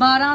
12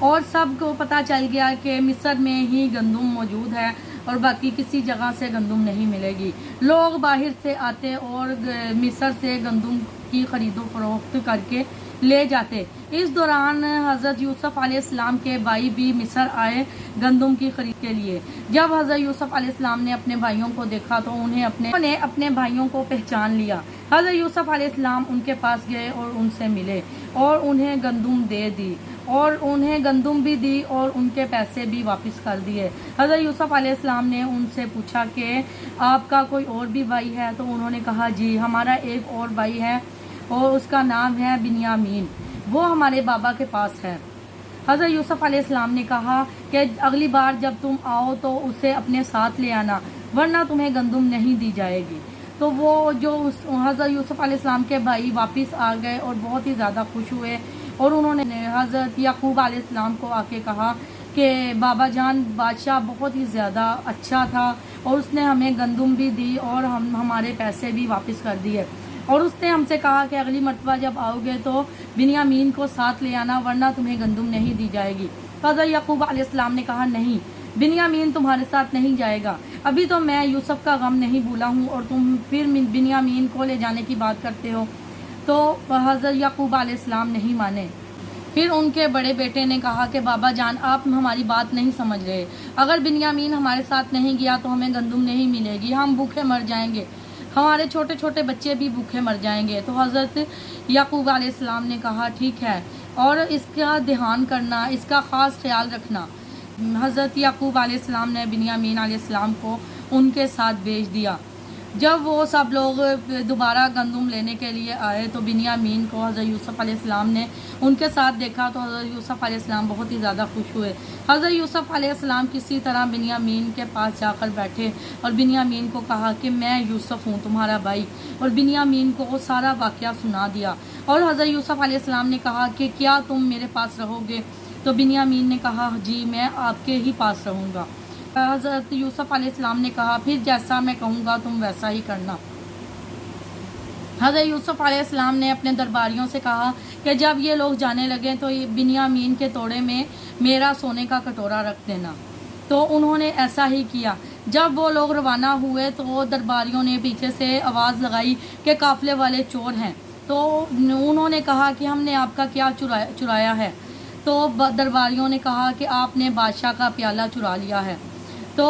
اور سب کو پتہ چل گیا کہ مصر میں ہی گندم موجود ہے اور باقی کسی جگہ سے گندم نہیں ملے گی۔ لوگ باہر سے آتے اور مصر سے گندم کی خرید و فروخت کر کے لے جاتے۔ اس دوران حضرت یوسف علیہ السلام کے بھائی بھی مصر آئے گندم کی خرید کے لیے۔ جب حضرت یوسف علیہ السلام نے اپنے بھائیوں کو دیکھا تو انہوں نے اپنے بھائیوں کو پہچان لیا۔ حضرت یوسف علیہ السلام ان کے پاس گئے اور ان سے ملے اور انہیں گندم دے دی اور انہیں گندم بھی دی اور ان کے پیسے بھی واپس کر دیے۔ حضرت یوسف علیہ السلام نے ان سے پوچھا کہ آپ کا کوئی اور بھی بھائی ہے؟ تو انہوں نے کہا جی ہمارا ایک اور بھائی ہے اور اس کا نام ہے بنیامین، وہ ہمارے بابا کے پاس ہے۔ حضرت یوسف علیہ السلام نے کہا کہ اگلی بار جب تم آؤ تو اسے اپنے ساتھ لے آنا ورنہ تمہیں گندم نہیں دی جائے گی۔ تو وہ حضرت یوسف علیہ السلام کے بھائی واپس آ گئے اور بہت ہی زیادہ خوش ہوئے اور انہوں نے حضرت یعقوب علیہ السلام کو آ کے کہا کہ بابا جان بادشاہ بہت ہی زیادہ اچھا تھا اور اس نے ہمیں گندم بھی دی اور ہمارے پیسے بھی واپس کر دیے، اور اس نے ہم سے کہا کہ اگلی مرتبہ جب آؤ گے تو بنیامین کو ساتھ لے آنا ورنہ تمہیں گندم نہیں دی جائے گی۔ حضرت یعقوب علیہ السلام نے کہا نہیں، بنیامین تمہارے ساتھ نہیں جائے گا، ابھی تو میں یوسف کا غم نہیں بھولا ہوں اور تم پھر بنیامین کو لے جانے کی بات کرتے ہو۔ تو حضرت یعقوب علیہ السلام نہیں مانے۔ پھر ان کے بڑے بیٹے نے کہا کہ بابا جان آپ ہماری بات نہیں سمجھ رہے، اگر بنیامین ہمارے ساتھ نہیں گیا تو ہمیں گندم نہیں ملے گی، ہم بھوکے مر جائیں گے، ہمارے چھوٹے چھوٹے بچے بھی بھوکے مر جائیں گے۔ تو حضرت یعقوب علیہ السلام نے کہا ٹھیک ہے، اور اس کا دھیان کرنا، اس کا خاص خیال رکھنا۔ حضرت یعقوب علیہ السلام نے بنیامین علیہ السلام کو ان کے ساتھ بھیج دیا۔ جب وہ سب لوگ دوبارہ گندم لینے کے لیے آئے تو بنیامین کو حضرت یوسف علیہ السلام نے ان کے ساتھ دیکھا تو حضرت یوسف علیہ السلام بہت ہی زیادہ خوش ہوئے۔ حضرت یوسف علیہ السلام کسی طرح بنیامین کے پاس جا کر بیٹھے اور بنیامین کو کہا کہ میں یوسف ہوں تمہارا بھائی، اور بنیامین کو وہ سارا واقعہ سنا دیا۔ اور حضرت یوسف علیہ السلام نے کہا کہ کیا تم میرے پاس رہو گے؟ تو بنیامین نے کہا جی میں آپ کے ہی پاس رہوں گا۔ حضرت یوسف علیہ السلام نے کہا پھر جیسا میں کہوں گا تم ویسا ہی کرنا۔ حضرت یوسف علیہ السلام نے اپنے درباریوں سے کہا کہ جب یہ لوگ جانے لگے تو بنیامین کے توڑے میں میرا سونے کا کٹورا رکھ دینا۔ تو انہوں نے ایسا ہی کیا۔ جب وہ لوگ روانہ ہوئے تو درباریوں نے پیچھے سے آواز لگائی کہ قافلے والے چور ہیں۔ تو انہوں نے کہا کہ ہم نے آپ کا کیا چرایا ہے؟ تو درباریوں نے کہا کہ آپ نے بادشاہ کا پیالہ چرا لیا ہے۔ تو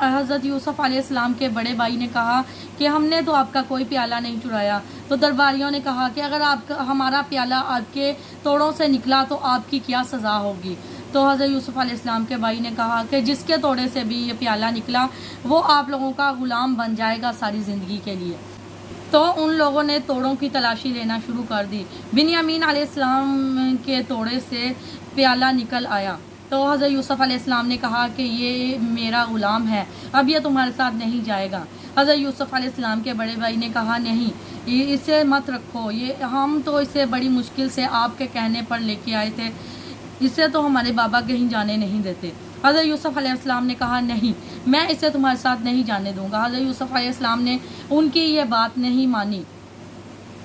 حضرت یوسف علیہ السلام کے بڑے بھائی نے کہا کہ ہم نے تو آپ کا کوئی پیالہ نہیں چرایا۔ تو درباریوں نے کہا کہ اگر ہمارا پیالہ آپ کے توڑوں سے نکلا تو آپ کی کیا سزا ہوگی؟ تو حضرت یوسف علیہ السلام کے بھائی نے کہا کہ جس کے توڑے سے بھی یہ پیالہ نکلا وہ آپ لوگوں کا غلام بن جائے گا ساری زندگی کے لیے۔ تو ان لوگوں نے توڑوں کی تلاشی لینا شروع کر دی۔ بنیامین علیہ السلام کے توڑے سے پیالہ نکل آیا تو حضرت یوسف علیہ السلام نے کہا کہ یہ میرا غلام ہے، اب یہ تمہارے ساتھ نہیں جائے گا۔ حضرت یوسف علیہ السلام کے بڑے بھائی نے کہا نہیں، اسے مت رکھو، ہم تو اسے بڑی مشکل سے آپ کے کہنے پر لے کے آئے تھے، اسے تو ہمارے بابا کہیں جانے نہیں دیتے۔ حضرت یوسف علیہ السلام نے کہا نہیں، میں اسے تمہارے ساتھ نہیں جانے دوں گا۔ حضرت یوسف علیہ السلام نے ان کی یہ بات نہیں مانی۔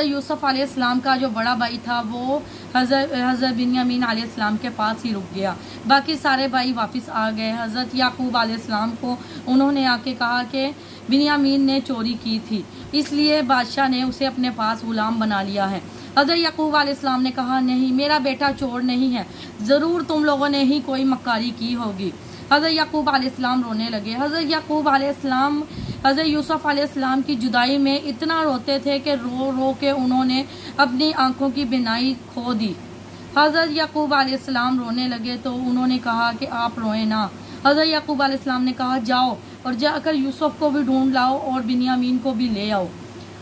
یوسف علیہ السلام کا جو بڑا بھائی تھا وہ حضرت بنیامین علیہ السلام کے پاس ہی رک گیا، باقی سارے بھائی واپس آ گئے۔ حضرت یعقوب علیہ السلام کو انہوں نے آ کے کہا کہ بنیامین نے چوری کی تھی، اس لیے بادشاہ نے اسے اپنے پاس غلام بنا لیا ہے۔ حضرت یعقوب علیہ السلام نے کہا نہیں، میرا بیٹا چور نہیں ہے، ضرور تم لوگوں نے ہی کوئی مکاری کی ہوگی۔ حضرت یعقوب علیہ السلام رونے لگے۔ حضرت یعقوب علیہ السلام حضرت یوسف علیہ السلام کی جدائی میں اتنا روتے تھے کہ رو رو کے انہوں نے اپنی آنکھوں کی بینائی کھو دی۔ حضرت یعقوب علیہ السلام رونے لگے تو انہوں نے کہا کہ آپ روئیں نہ۔ حضرت یعقوب علیہ السلام نے کہا جاؤ اور جا کر یوسف کو بھی ڈھونڈ لاؤ اور بنیامین کو بھی لے آؤ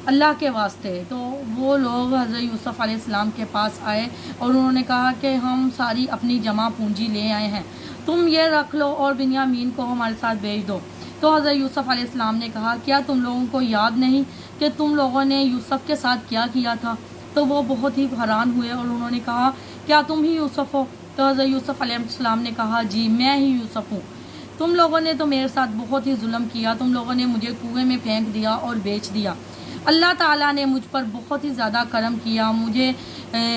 اللہ کے واسطے۔ تو وہ لوگ حضرت یوسف علیہ السلام کے پاس آئے اور انہوں نے کہا کہ ہم ساری اپنی جمع پونجی لے آئے ہیں، تم یہ رکھ لو اور بنیامین کو ہمارے ساتھ بھیج دو۔ تو حضرت یوسف علیہ السلام نے کہا کیا تم لوگوں کو یاد نہیں کہ تم لوگوں نے یوسف کے ساتھ کیا کیا تھا؟ تو وہ بہت ہی حیران ہوئے اور انہوں نے کہا کیا تم ہی یوسف ہو؟ تو حضرت یوسف علیہ السلام نے کہا جی میں ہی یوسف ہوں، تم لوگوں نے تو میرے ساتھ بہت ہی ظلم کیا، تم لوگوں نے مجھے کنویں میں پھینک دیا اور بیچ دیا، اللہ تعالیٰ نے مجھ پر بہت ہی زیادہ کرم کیا، مجھے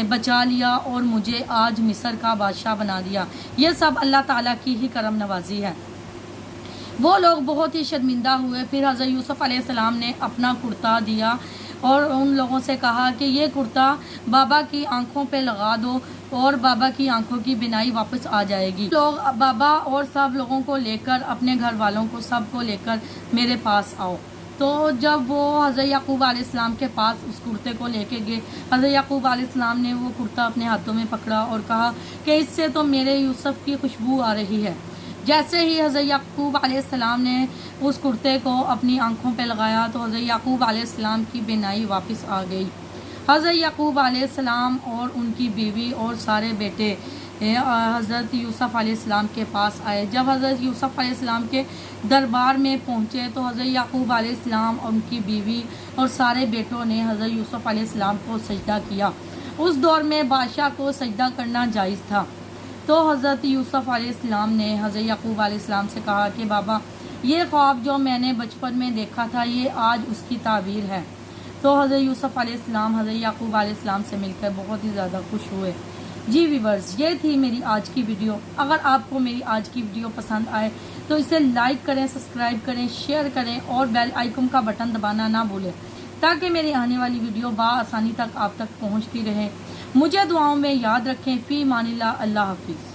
بچا لیا اور مجھے آج مصر کا بادشاہ بنا دیا۔ یہ سب اللہ تعالیٰ کی ہی کرم نوازی ہے۔ وہ لوگ بہت ہی شرمندہ ہوئے۔ پھر حضرت یوسف علیہ السلام نے اپنا کرتا دیا اور ان لوگوں سے کہا کہ یہ کرتا بابا کی آنکھوں پہ لگا دو اور بابا کی آنکھوں کی بینائی واپس آ جائے گی۔ لوگ بابا اور سب لوگوں کو لے کر، اپنے گھر والوں کو سب کو لے کر میرے پاس آؤ۔ تو جب وہ حضرت یعقوب علیہ السلام کے پاس اس کرتے کو لے کے گئے، حضرت یعقوب علیہ السلام نے وہ کرتا اپنے ہاتھوں میں پکڑا اور کہا کہ اس سے تو میرے یوسف کی خوشبو آ رہی ہے۔ جیسے ہی حضرت یعقوب علیہ السلام نے اس کرتے کو اپنی آنکھوں پہ لگایا تو حضرت یعقوب علیہ السلام کی بینائی واپس آ گئی۔ حضرت یعقوب علیہ السلام اور ان کی بیوی اور سارے بیٹے حضرت یوسف علیہ السلام کے پاس آئے۔ جب حضرت یوسف علیہ السلام کے دربار میں پہنچے تو حضرت یعقوب علیہ السلام اور ان کی بیوی اور سارے بیٹوں نے حضرت یوسف علیہ السلام کو سجدہ کیا۔ اس دور میں بادشاہ کو سجدہ کرنا جائز تھا۔ تو حضرت یوسف علیہ السلام نے حضرت یعقوب علیہ السلام سے کہا کہ بابا، یہ خواب جو میں نے بچپن میں دیکھا تھا یہ آج اس کی تعبیر ہے۔ تو حضرت یوسف علیہ السلام حضرت یعقوب علیہ السلام سے مل کر بہت ہی زیادہ خوش ہوئے۔ جی ویورز، یہ تھی میری آج کی ویڈیو۔ اگر آپ کو میری آج کی ویڈیو پسند آئے تو اسے لائک کریں، سبسکرائب کریں، شیئر کریں اور بیل آئیکن کا بٹن دبانا نہ بھولیں تاکہ میری آنے والی ویڈیو بآسانی تک آپ تک پہنچتی رہے۔ مجھے دعاؤں میں یاد رکھیں۔ فی امان اللہ۔ اللہ حافظ۔